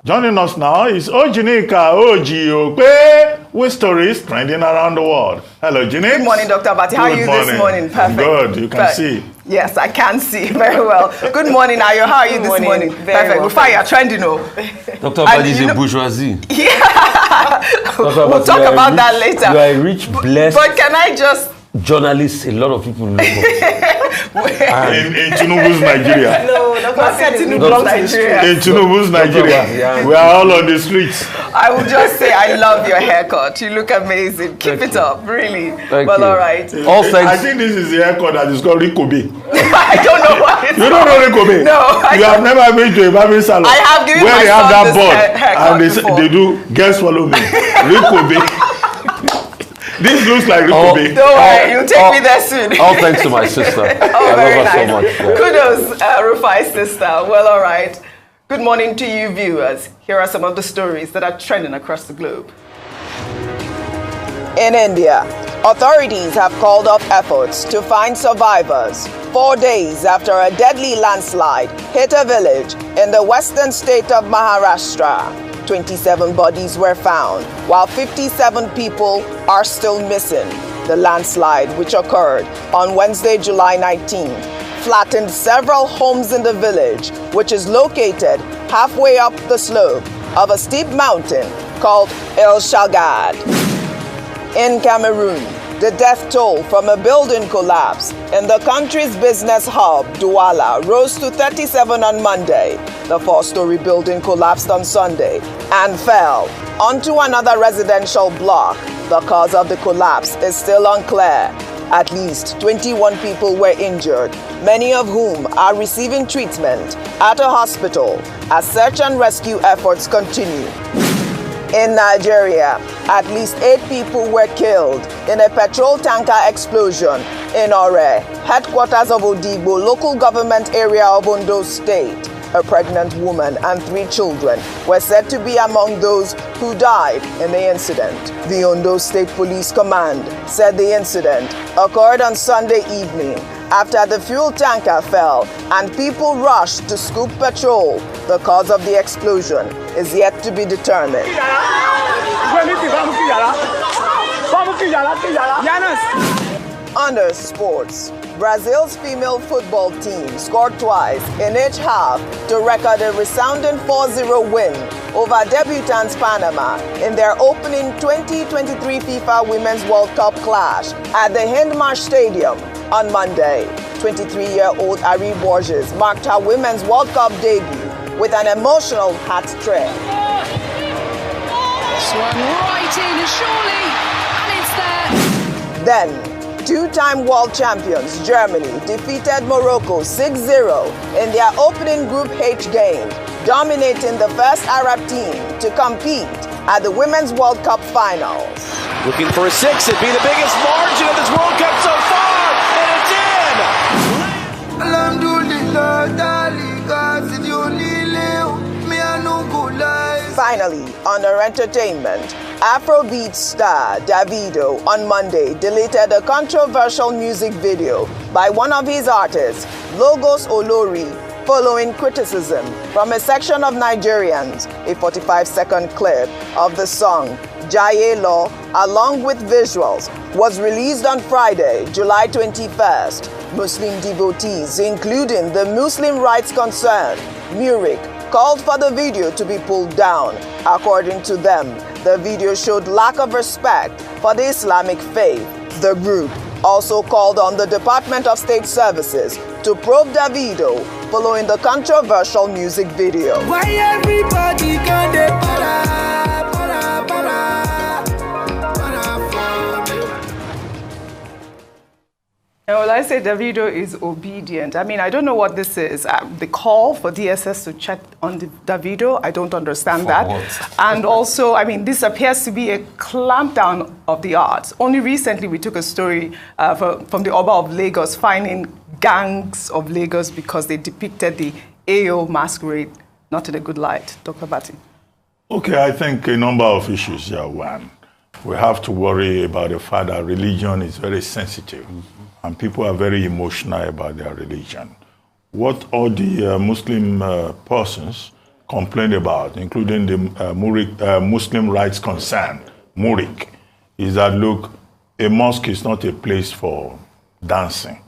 Joining us now is Ojinika Ojiope, with stories trending around the world. Hello, Jinik. Good morning, Dr. Abati. How are you this morning? Perfect. Good. You can see. Yes, I can see very well. Good morning, Ayo. How are you this morning? Perfect. Well, fire, trending. Dr. Abati is a bourgeoisie. Yeah. We'll talk about that later. You are a rich, blessed. But can I just... Journalists, a lot of people look up. in Tinubu's Nigeria. No, Dr. Tinubu belongs to Nigeria. In Tinubu's Nigeria. We are all on the streets. I will just say I love your haircut. You look amazing. Keep it up, really. Thank you. All right. I think this is the haircut that is called Rikobe. I don't know what it's You don't know Rikobe? No. You have never been to a barber salon. I have given where my they have son that this board haircut and they do, guess follow me. Rikobe. This looks like Rikobe. Don't worry, you'll take me there soon. All thanks to my sister. I very love her nice. so much. Yeah. Kudos, Rufai's sister. Well, all right. Good morning to you, viewers. Here are some of the stories that are trending across the globe. In India, authorities have called off efforts to find survivors 4 days after a deadly landslide hit a village in the western state of Maharashtra. 27 bodies were found, while 57 people are still missing. The landslide, which occurred on Wednesday, July 19th, flattened several homes in the village, which is located halfway up the slope of a steep mountain called El Shagad. In Cameroon, the death toll from a building collapse in the country's business hub, Douala, rose to 37 on Monday. The four-story building collapsed on Sunday and fell onto another residential block. The cause of the collapse is still unclear. At least 21 people were injured, many of whom are receiving treatment at a hospital as search and rescue efforts continue. In Nigeria, at least 8 people were killed in a petrol tanker explosion in Ore, headquarters of Odigbo, local government area of Ondo State. A pregnant woman and 3 children were said to be among those who died in the incident. The Ondo State Police Command said the incident occurred on Sunday evening after the fuel tanker fell and people rushed to scoop petrol. The cause of the explosion is yet to be determined. Under sports, Brazil's female football team scored twice in each half to record a resounding 4-0 win over debutants Panama in their opening 2023 FIFA Women's World Cup clash at the Hindmarsh Stadium on Monday. 23-year-old Ari Borges marked her Women's World Cup debut with an emotional hat trick. Swung right in, surely, and it's there. Then, 2-time world champions Germany defeated Morocco 6-0 in their opening Group H game, dominating the first Arab team to compete at the Women's World Cup finals. Looking for a 6, it'd be the biggest margin of this World Cup so far, and it's in! Finally, under entertainment, Afrobeat star Davido on Monday deleted a controversial music video by one of his artists, Logos Olori, following criticism from a section of Nigerians. A 45-second clip of the song Jaye Law, along with visuals, was released on Friday, July 21st. Muslim devotees, including the Muslim rights concern, Murik, called for the video to be pulled down. According to them, the video showed lack of respect for the Islamic faith. The group also called on the Department of State Services to probe Davido following the controversial music video. Why everybody gonna para, para, para. Well, I say Davido is obedient. I mean, I don't know what this is. The call for DSS to check on Davido, I don't understand that. What? And also, I mean, this appears to be a clampdown of the arts. Only recently we took a story from the Oba of Lagos finding gangs of Lagos because they depicted the AO masquerade not in a good light. Dr. Bati. Okay, I think a number of issues here. One, we have to worry about the fact that religion is very sensitive. And people are very emotional about their religion. What all the Muslim persons complained about, including the Muslim Rights Concern, MURIC, is that, look, a mosque is not a place for dancing.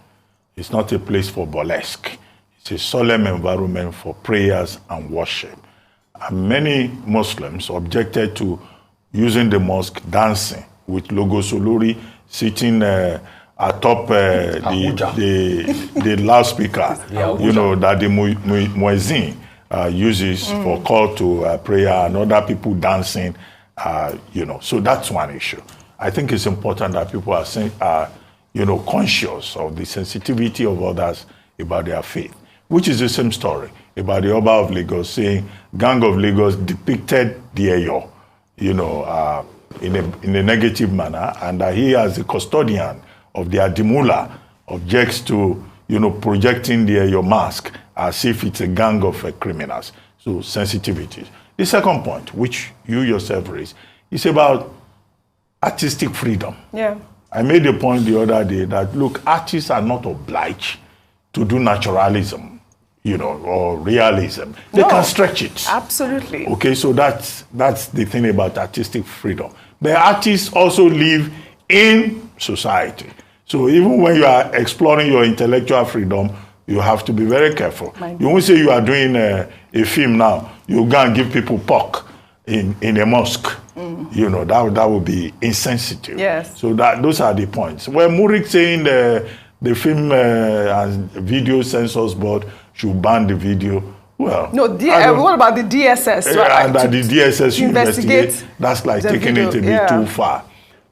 It's not a place for burlesque. It's a solemn environment for prayers and worship. And many Muslims objected to using the mosque dancing with Logos Olori sitting atop the loudspeaker, you know, that the muezzin uses for call to prayer, and other people dancing, you know. So that's one issue. I think it's important that people are you know, conscious of the sensitivity of others about their faith, which is the same story about the Oba of Lagos saying Gang of Lagos depicted the Eyo, you know, in a negative manner, and that he, as the custodian of the Adimula, objects to, you know, projecting the Eyo mask as if it's a gang of criminals. So sensitivities. The second point, which you yourself raised, is about artistic freedom. Yeah. I made a point the other day that, look, artists are not obliged to do naturalism, you know, or realism. They can stretch it. Absolutely. Okay, so that's the thing about artistic freedom. But artists also live in society. So even when you are exploring your intellectual freedom, you have to be very careful. You won't say you are doing a film now, you go and give people pork in a mosque. You know, that would be insensitive. Yes. So those are the points. When MURIC saying the film and video censors board should ban the video, well, no. What about the DSS? And that the DSS should investigate. That's like taking video, it a bit too far.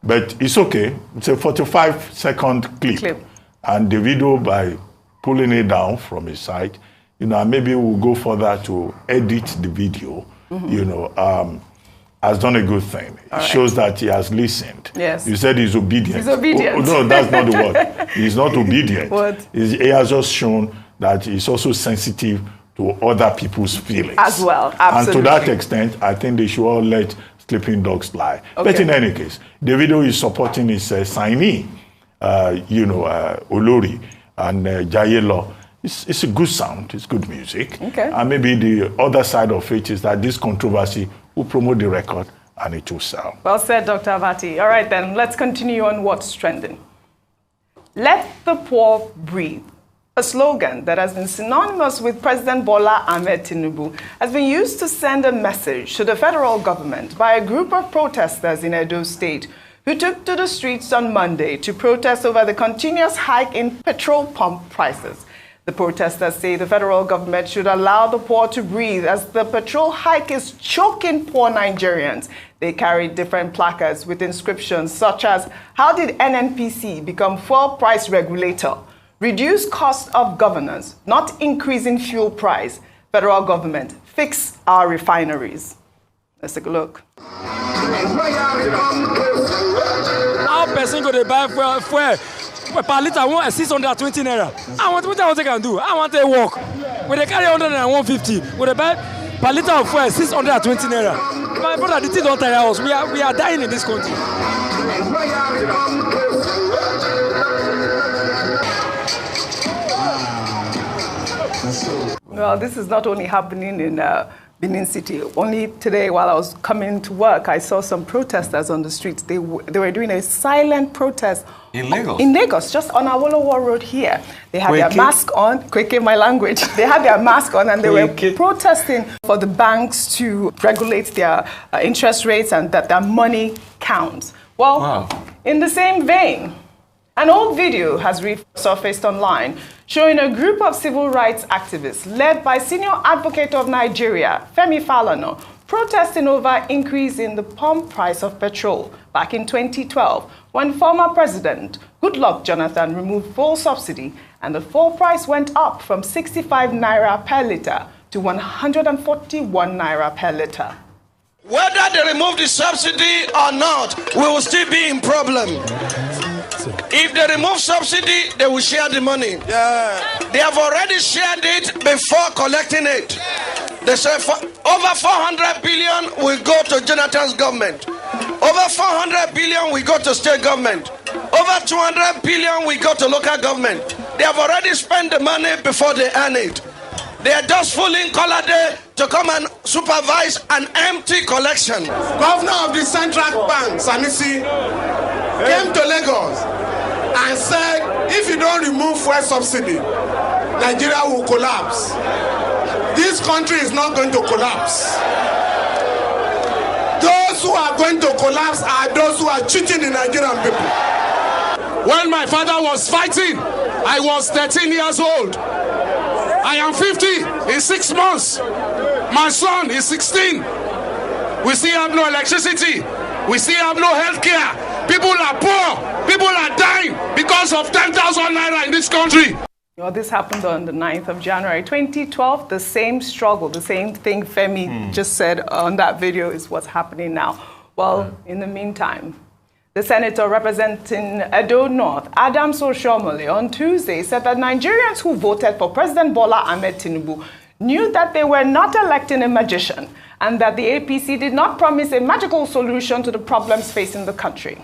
But it's okay. It's a 45-second clip. And the video, by pulling it down from his site, you know, maybe we'll go further to edit the video, you know, has done a good thing. It shows that he has listened. Yes. You said he's obedient. He's obedient. Oh, no, that's not the word. He's not obedient. What? He has just shown that he's also sensitive to other people's feelings. As well, absolutely. And to that extent, I think they should all let sleeping dogs lie. Okay. But in any case, the video is supporting his signee, you know, Olori and Jayelo. It's a good sound, it's good music. Okay. And maybe the other side of it is that this controversy will promote the record and it will sell. Well said, Dr. Abati. All right, then, let's continue on what's trending. Let the poor breathe. A slogan that has been synonymous with President Bola Ahmed Tinubu has been used to send a message to the federal government by a group of protesters in Edo State who took to the streets on Monday to protest over the continuous hike in petrol pump prices. The protesters say the federal government should allow the poor to breathe as the petrol hike is choking poor Nigerians. They carried different placards with inscriptions such as, "How did NNPC become fuel price regulator? Reduce cost of governance, not increasing fuel price. Federal government, fix our refineries." Let's take a look. How person go to buy fuel per liter 620 naira? I want what I can do. I want to walk. When they carry 100 and 150, when they buy per liter of fuel 620 naira. My brother, the thing don't tire us. We are dying in this country. Well, this is not only happening in Benin City. Only today, while I was coming to work, I saw some protesters on the streets. They were doing a silent protest. In Lagos? In Lagos, just on Awolowo Road here. They had their mask on, Kweke my language. They had their mask on and they were protesting for the banks to regulate their interest rates and that their money counts. Well, in the same vein, an old video has resurfaced online showing a group of civil rights activists led by Senior Advocate of Nigeria, Femi Falana, protesting over increase in the pump price of petrol back in 2012 when former President Goodluck Jonathan removed fuel subsidy and the fuel price went up from 65 naira per litre to 141 naira per litre. Whether they remove the subsidy or not, we will still be in problem. If they remove subsidy, they will share the money. They have already shared it before collecting it. They say over 400 billion will go to Jonathan's government. Over 400 billion will go to state government. Over 200 billion will go to local government. They have already spent the money before they earn it. They are just fooling Kolade to come and supervise an empty collection. Governor of the Central Bank, Sanusi, came to Lagos and said, if you don't remove fuel subsidy, Nigeria will collapse. This country is not going to collapse. Those who are going to collapse are those who are cheating the Nigerian people. When my father was fighting, I was 13 years old. I am 50 in 6 months. My son is 16. We still have no electricity. We still have no health care. People are poor. People are dying because of 10,000 naira in this country. Well, this happened on the 9th of January 2012. The same struggle, the same thing Femi just said on that video is what's happening now. Well, in the meantime, the senator representing Edo North, Adams Oshiomhole, on Tuesday said that Nigerians who voted for President Bola Ahmed Tinubu knew that they were not electing a magician and that the APC did not promise a magical solution to the problems facing the country.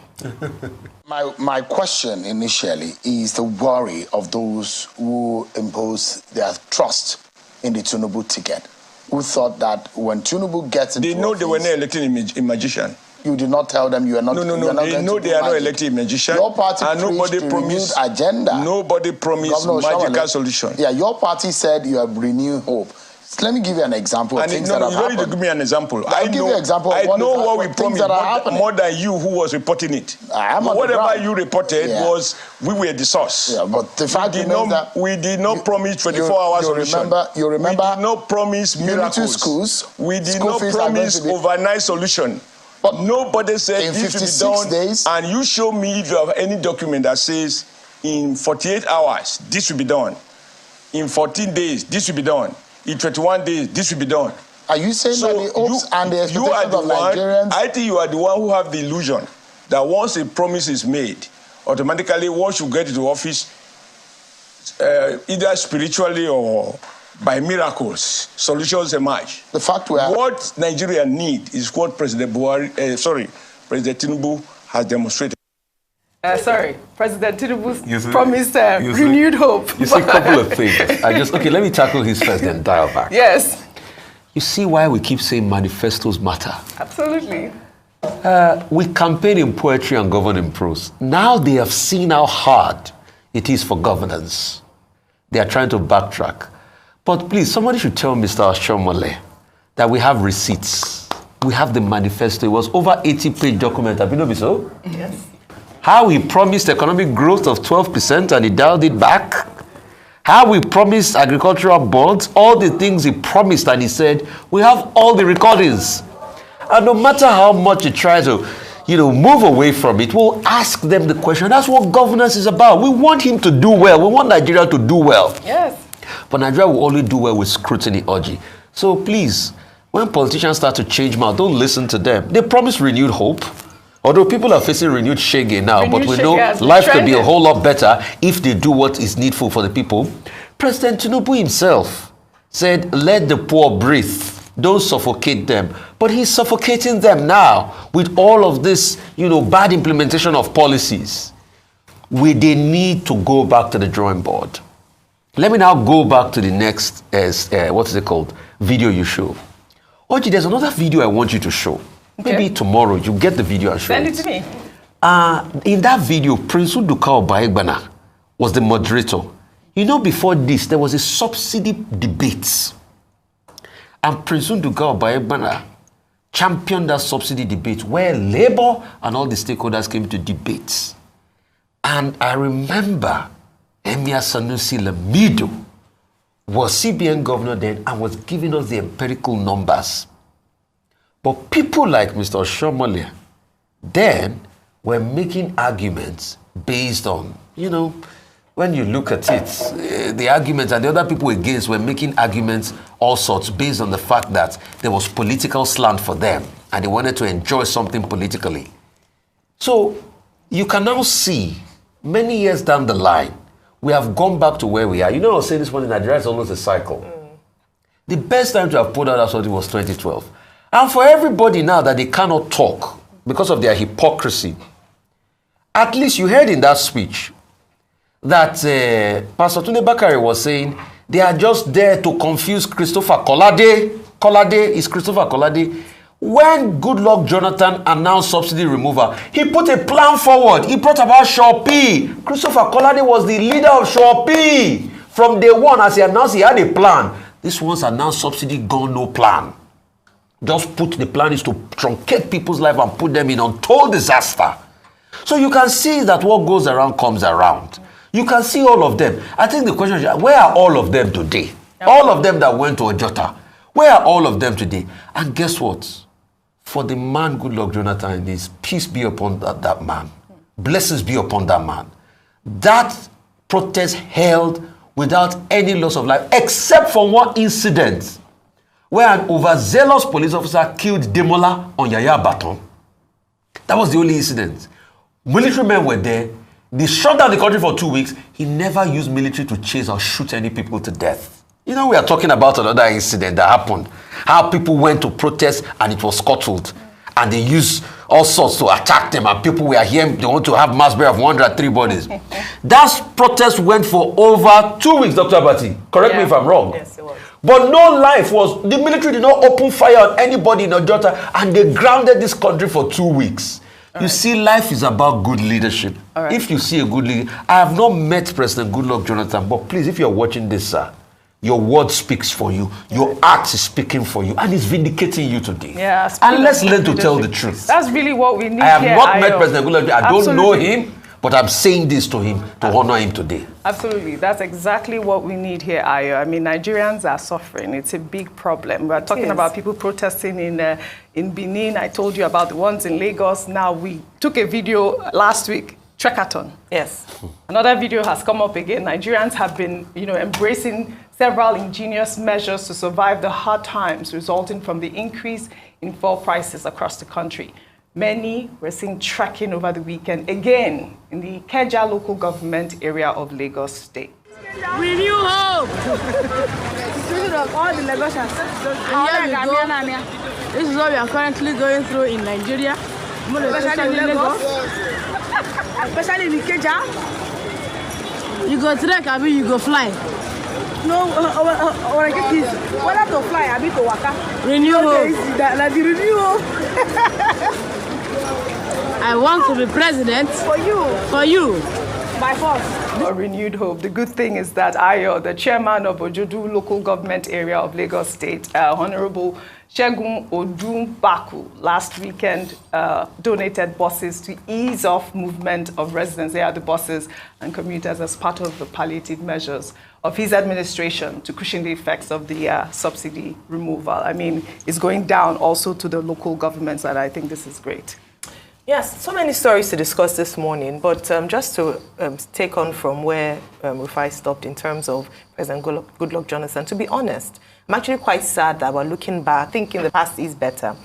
My question initially is the worry of those who impose their trust in the Tinubu ticket, who thought that when Tinubu gets into They know office, they were not electing a magician. you did not tell them you are not. No. They know they are not elected magician. Your party and nobody promised agenda. Nobody promised magical solution. Yeah, your party said you have renewed hope. So let me give you an example of things that have happened. You don't need to give me an example. I'll give you an example of I know what we promised more than you who was reporting it. Whatever you reported was we were the source. Yeah, but the fact is that we did not promise 24 hours solution. You remember? We did not promise miracles. Schools. We did not promise overnight solution. But nobody said in this 56 will be done. days, and you show me if you have any document that says in 48 hours this will be done. In 14 days this will be done. In 21 days this will be done. Are you saying that the hopes and the expectations of Nigerians? I think you are the one who have the illusion that once a promise is made, automatically once you get into office, either spiritually or by miracles, solutions emerge. The fact what Nigeria need is what President President Tinubu has demonstrated. President Tinubu promised renewed hope. You see a couple of things. Let me tackle his first, then dial back. Yes. You see why we keep saying manifestos matter? Absolutely. We campaign in poetry and govern in prose. Now they have seen how hard it is for governance. They are trying to backtrack. But please, somebody should tell Mr. Oshiomhole that we have receipts. We have the manifesto. It was over 80-page document. Have you know so? Yes. How he promised economic growth of 12% and he dialed it back. How he promised agricultural bonds, all the things he promised and he said, we have all the recordings. And no matter how much you try to, move away from it, we'll ask them the question. That's what governance is about. We want him to do well. We want Nigeria to do well. Yes. But Nigeria will only do well with scrutiny, Oji. So please, when politicians start to change mouth, don't listen to them. They promise renewed hope. Although people are facing renewed shege now, but we know life could be a whole lot better if they do what is needful for the people. President Tinubu himself said, let the poor breathe. Don't suffocate them. But he's suffocating them now with all of this, bad implementation of policies. They need to go back to the drawing board. Let me now go back to the next, video you show. Oji, there's another video I want you to show. Maybe tomorrow you get the video and show Send it to me. In that video, Prince Uduka Obaegbana was the moderator. Before this, there was a subsidy debate. And Prince Uduka Obaegbana championed that subsidy debate where Labour and all the stakeholders came to debate. And I remember Emir Sanusi Lamido was CBN governor then and was giving us the empirical numbers. But people like Mr. Oshiomhole then were making arguments based on, when you look at it, the arguments and the other people against were making arguments all sorts based on the fact that there was political slant for them and they wanted to enjoy something politically. So you can now see many years down the line, we have gone back to where we are. I was saying this morning, Nigeria is almost a cycle. The best time to have put out that something was 2012. And for everybody now that they cannot talk because of their hypocrisy, at least you heard in that speech that Pastor Tunde Bakare was saying They are just there to confuse Christopher Kolade. Kolade is Christopher Kolade. When Goodluck Jonathan announced subsidy removal, he put a plan forward. He brought about Shopee. Christopher Kolade was the leader of Shopee. From day one, as he announced, he had a plan. This one's announced subsidy, gone, no plan. Just put the plan is to truncate people's life and put them in untold disaster. So you can see that what goes around comes around. You can see all of them. I think the question is, where are all of them today? All of them that went to Ojota. Where are all of them today? And guess what? For the man Goodluck Jonathan is, peace be upon that man. Blessings be upon that man. That protest held without any loss of life, except for one incident where an overzealous police officer killed Demola on Yaya Baton. That was the only incident. Military men were there. They shut down the country for 2 weeks. He never used military to chase or shoot any people to death. You know, we are talking about another incident that happened. How people went to protest and it was scuttled. And they used all sorts to attack them. And people were here, they want to have mass burial of 103 bodies. That protest went for over 2 weeks, Dr. Abati. Correct me if I'm wrong. Yes, it was. But no life was, the military did not open fire on anybody in Ojota, and they grounded this country for 2 weeks. You see, life is about good leadership. If you see a good leader, I have not met President Goodluck Jonathan, but please, if you're watching this, sir, your word speaks for you. Your act is speaking for you, and it's vindicating you today. Yeah, and let's learn to tell the truth. That's really what we need. I have not met President Goodluck. I don't know him, but I'm saying this to him to honor him today. Absolutely. That's exactly what we need here, Ayo. I mean, Nigerians are suffering. It's a big problem. We're talking about people protesting in Benin. I told you about the ones in Lagos. Now, we took a video last week, Trekathon. Yes. Another video has come up again. Nigerians have been, embracing several ingenious measures to survive the hard times resulting from the increase in fuel prices across the country. Many were seen trekking over the weekend, again, in the Ikeja local government area of Lagos State. Renew hope! Of all the Lagosians. This is what we are currently going through in Nigeria. Especially in Lagos. Especially in Ikeja. You go trek, I mean you go fly. No, when I get this, whether to fly, I mean to waka. Renew hope. Like the renew. I want to be president. For you. For you. By force. A renewed hope. The good thing is that Ayo, the chairman of Ojodu local government area of Lagos State, Honorable Segun Odumbaku, last weekend donated buses to ease off movement of residents. They are the buses and commuters as part of the palliative measures of his administration to cushion the effects of the subsidy removal. I mean, it's going down also to the local governments, and I think this is great. Yes, so many stories to discuss this morning, but just to take on from where Rufai stopped in terms of President Goodluck Jonathan, to be honest, I'm actually quite sad that we're looking back, thinking the past is better.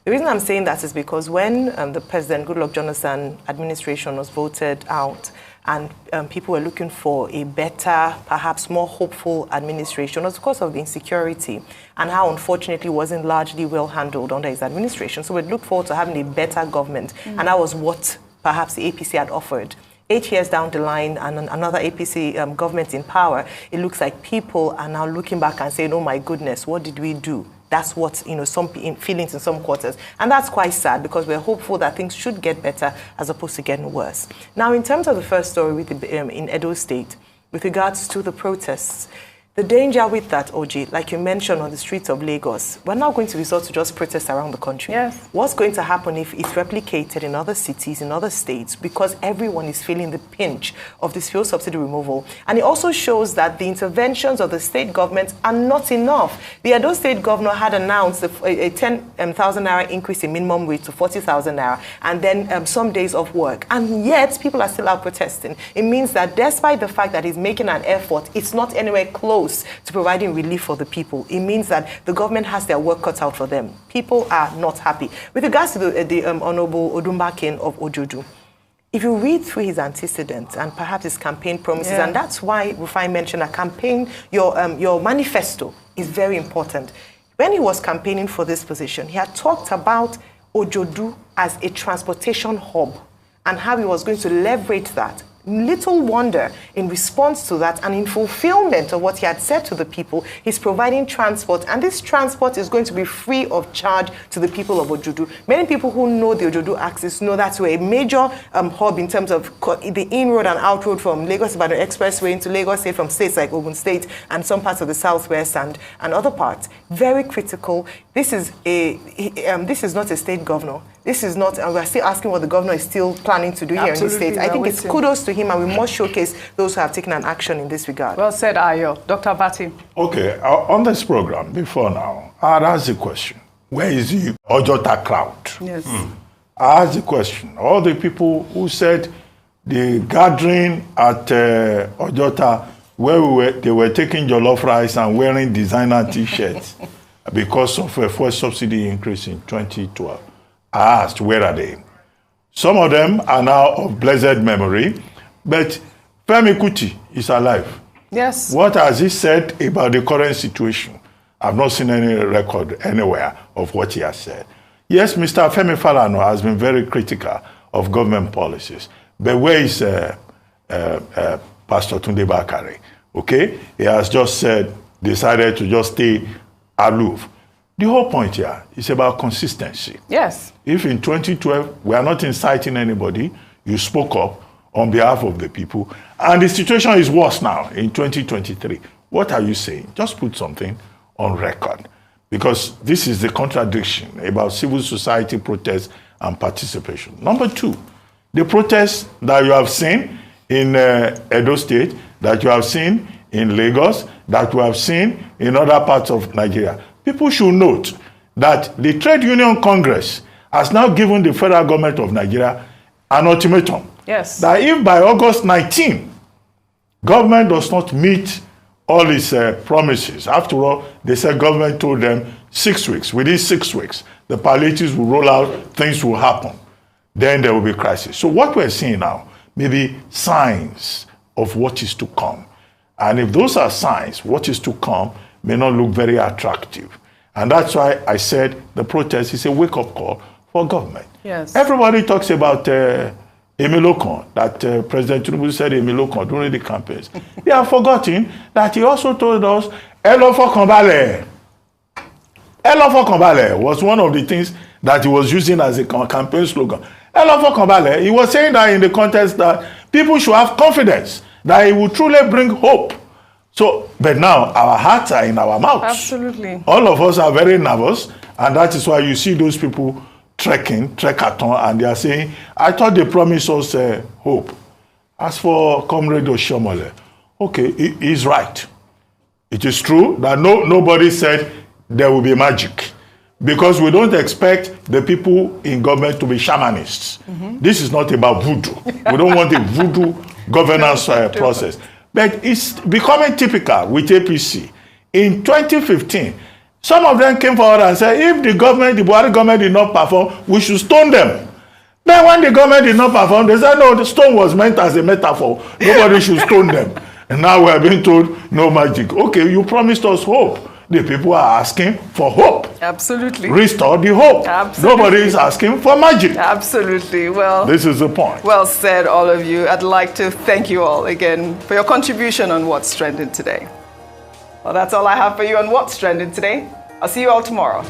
The reason I'm saying that is because when the President Goodluck Jonathan administration was voted out, and people were looking for a better, perhaps more hopeful administration, was because of the insecurity and how unfortunately it wasn't largely well handled under his administration. So we'd look forward to having a better government, and that was what perhaps the APC had offered. 8 years down the line and another APC government in power, it looks like people are now looking back and saying, oh my goodness, what did we do? That's what, some feelings in some quarters. And that's quite sad because we're hopeful that things should get better as opposed to getting worse. Now, in terms of the first story with in Edo State, with regards to the protests, the danger with that, OG, like you mentioned on the streets of Lagos, we're not going to resort to just protests around the country. Yes. What's going to happen if it's replicated in other cities, in other states, because everyone is feeling the pinch of this fuel subsidy removal? And it also shows that the interventions of the state governments are not enough. The Edo State governor had announced a 10,000 naira increase in minimum wage to 40,000 naira, and then some days off work. And yet, people are still out protesting. It means that despite the fact that he's making an effort, it's not anywhere close to providing relief for the people. It means that the government has their work cut out for them. People are not happy. With regards to the Honorable Odumbakin of Ojodu, if you read through his antecedents and perhaps his campaign promises, and that's why Rufai mentioned a campaign, your manifesto is very important. When he was campaigning for this position, he had talked about Ojodu as a transportation hub and how he was going to leverage that little wonder, in response to that and in fulfillment of what he had said to the people, he's providing transport. And this transport is going to be free of charge to the people of Ojudu. Many people who know the Ojudu axis know that's where a major hub in terms of the in-road and out-road from Lagos-Ibadan Expressway into Lagos, say from states like Ogun State and some parts of the southwest and other parts. Very critical. This is not a state governor. This is not, and we're still asking what the governor is still planning to do here in the state. I think it's kudos to him, and we must showcase those who have taken an action in this regard. Well said, Ayo. Dr. Bati. Okay, on this program, before now, I asked the question, where is the Ojota crowd? Yes. I asked the question, all the people who said the gathering at Ojota, where they were taking jollof rice and wearing designer T-shirts because of a fuel subsidy increase in 2012. I asked, where are they? Some of them are now of blessed memory, but Femi Kuti is alive. Yes. What has he said about the current situation? I've not seen any record anywhere of what he has said. Yes, Mr. Femi Falana has been very critical of government policies, but where is Pastor Tunde Bakare? Okay? He has just decided to just stay aloof. The whole point here is about consistency. Yes. If in 2012 we are not inciting anybody, you spoke up on behalf of the people, and the situation is worse now in 2023, what are you saying? Just put something on record, because this is the contradiction about civil society protests and participation. Number two, the protests that you have seen in Edo State, that you have seen in Lagos, that you have seen in other parts of Nigeria. People should note that the Trade Union Congress has now given the federal government of Nigeria an ultimatum. Yes. That if by August 19, government does not meet all its promises, after all, they said government told them 6 weeks. Within 6 weeks, the palliatives will roll out, things will happen. Then there will be crisis. So what we're seeing now may be signs of what is to come. And if those are signs, what is to come may not look very attractive. And that's why I said the protest is a wake-up call for government. Yes. Everybody talks about Emilokon, that President Tinubu said Emilokon during the campaigns. They have forgotten that he also told us, Elofo Kambale. Elofo Kambale was one of the things that he was using as a campaign slogan. Elofo Kambale, he was saying that in the context that people should have confidence that he will truly bring hope. So, but now our hearts are in our mouths. Absolutely. All of us are very nervous, and that is why you see those people trek-a-thon, and they are saying, I thought they promised us hope. As for Comrade Oshiomhole, okay, he's right. It is true that nobody said there will be magic, because we don't expect the people in government to be shamanists. Mm-hmm. This is not about voodoo. We don't want a voodoo governance process. But it's becoming typical with APC. In 2015, some of them came forward and said, if the Buhari government did not perform, we should stone them. Then when the government did not perform, they said, no, the stone was meant as a metaphor. Nobody should stone them. And now we are being told, no magic. Okay, you promised us hope. The people are asking for hope. Absolutely. Restore the hope. Absolutely. Nobody is asking for magic. Absolutely. Well, this is the point. Well said, all of you. I'd like to thank you all again for your contribution on What's Trending today. Well, that's all I have for you on What's Trending today. I'll see you all tomorrow.